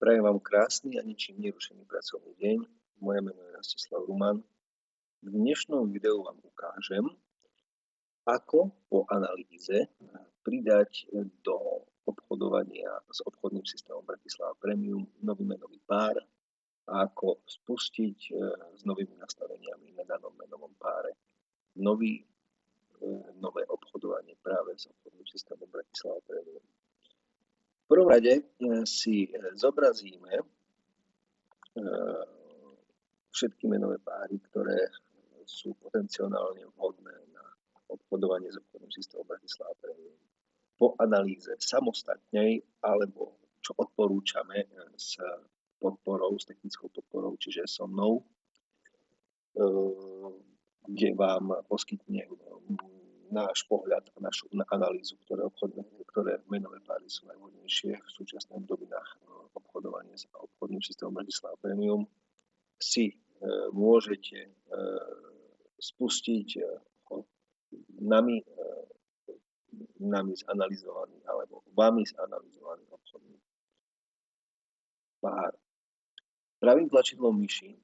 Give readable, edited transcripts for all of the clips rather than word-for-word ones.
Prajem vám krásny a ničím nerušený pracovný deň. Moje meno je Rastislav Ruman. V dnešnom videu vám ukážem, ako po analýze pridať do obchodovania s obchodným systémom Bratislava Premium nový menový pár a ako spustiť s novými nastaveniami na danom menovom páre nové obchodovanie práve s obchodným systémom Bratislava Premium. V prvom rade si zobrazíme všetky menové páry, ktoré sú potenciálne vhodné na obchodovanie s obchodným systémom Bratislava Premium. Po analýze samostatnej, alebo čo odporúčame s podporou, s technickou podporou, čiže so mnou, kde vám poskytnem náš pohľad a našu analýzu, ktoré menové páry sú najvhodnejšie v súčasnej dobe na obchodovanie s obchodným systémom Bratislava Premium, si môžete spustiť nami zanalizovaný alebo vami zanalizovaný obchodný pár. Pravým tlačidlom myši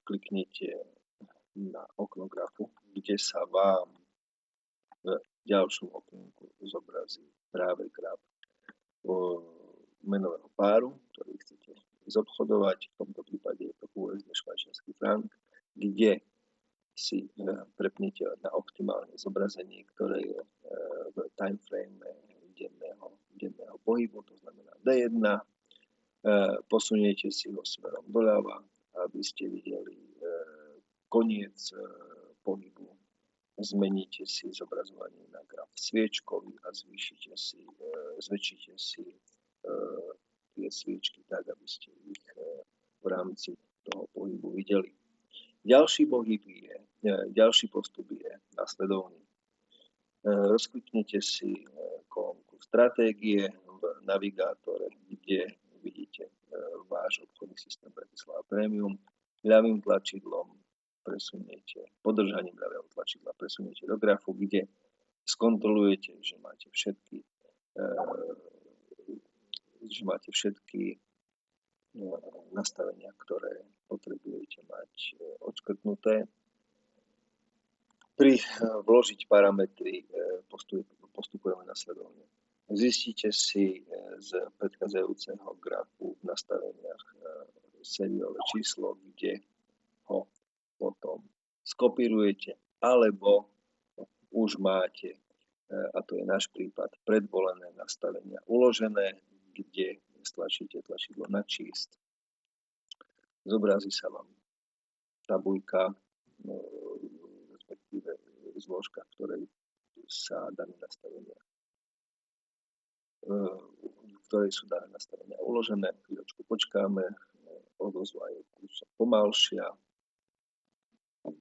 kliknete na okno grafu, kde sa vám v ďalšom okienku zobrazí práve graf menového páru, ktorý chcete zobchodovať. V tomto prípade je to USD švajčiarsky frank, kde si prepnete na optimálne zobrazenie, ktoré je v timeframe denného pohybu, to znamená D1. Posuniete si ho smerom doľava, aby ste videli koniec pohybu. Zmeníte si zobrazovanie na graf sviečkový a zväčšíte si tie sviečky tak, aby ste ich v rámci toho pohybu videli. Ďalší postup je nasledovný. Rozkliknete si kolónku stratégie v navigátore, kde vidíte váš obchodný systém Bratislava Premium. Ľavým tlačidlom podržaním ľavého tlačidla presuniete do grafu, kde skontrolujete, že máte všetky nastavenia, ktoré potrebujete mať odškrtnuté. Pri vložiť parametry postupujeme nasledovne. Zistíte si z predchádzajúceho grafu v nastaveniach sériové číslo, kde ho potom skopírujete, alebo už máte, a to je náš prípad, predvolené nastavenia uložené, kde stlačíte tlačidlo načíst. Zobrazí sa vám tabuľka, respektíve zložka, v ktorej sa dané nastavenia, v ktorej sú dané nastavenia uložené. Chvíľočku počkáme, odozva je kúsok pomalšia.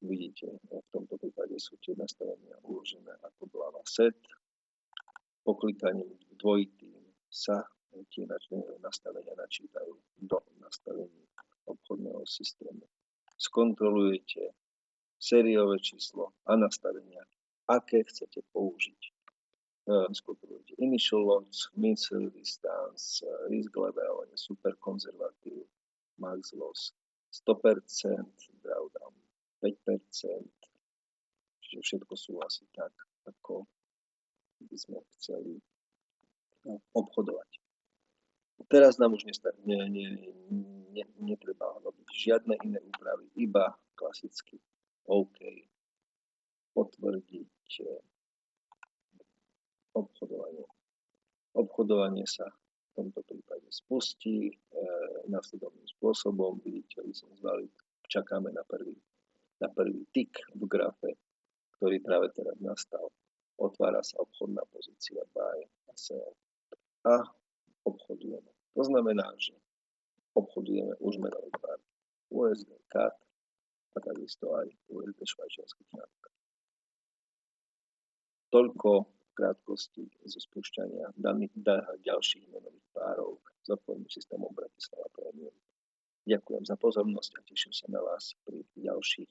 Vidíte, v tomto prípade sú tie nastavenia uložené ako hlava set. Poklikaním dvojitým sa tie nastavenia načítajú do nastavení obchodného systému. Skontrolujete sériové číslo a nastavenia, aké chcete použiť. Skontrolujete initial loss, mean sell distance, risk level, super konzervatív, max loss 100%, drawdown 5%, čiže všetko sú asi tak, ako by sme chceli obchodovať. Teraz nám už netreba robiť žiadne iné úpravy, iba klasicky OK, potvrdiť obchodovanie. Obchodovanie sa v tomto prípade spustí následovným spôsobom. Vidíte license valid, čakáme na prvý tik v grafe, ktorý práve teraz nastal. Otvára sa obchodná pozícia buy a sell a obchodujeme. To znamená, že obchodujeme už menový pár USD CAD a takisto aj USD švajčiarsky frank. Toľko v krátkosti zo spúšťania ďalších menových párov s obchodným systémom Bratislava Premium. Ďakujem za pozornosť a teším sa na vás pri ďalších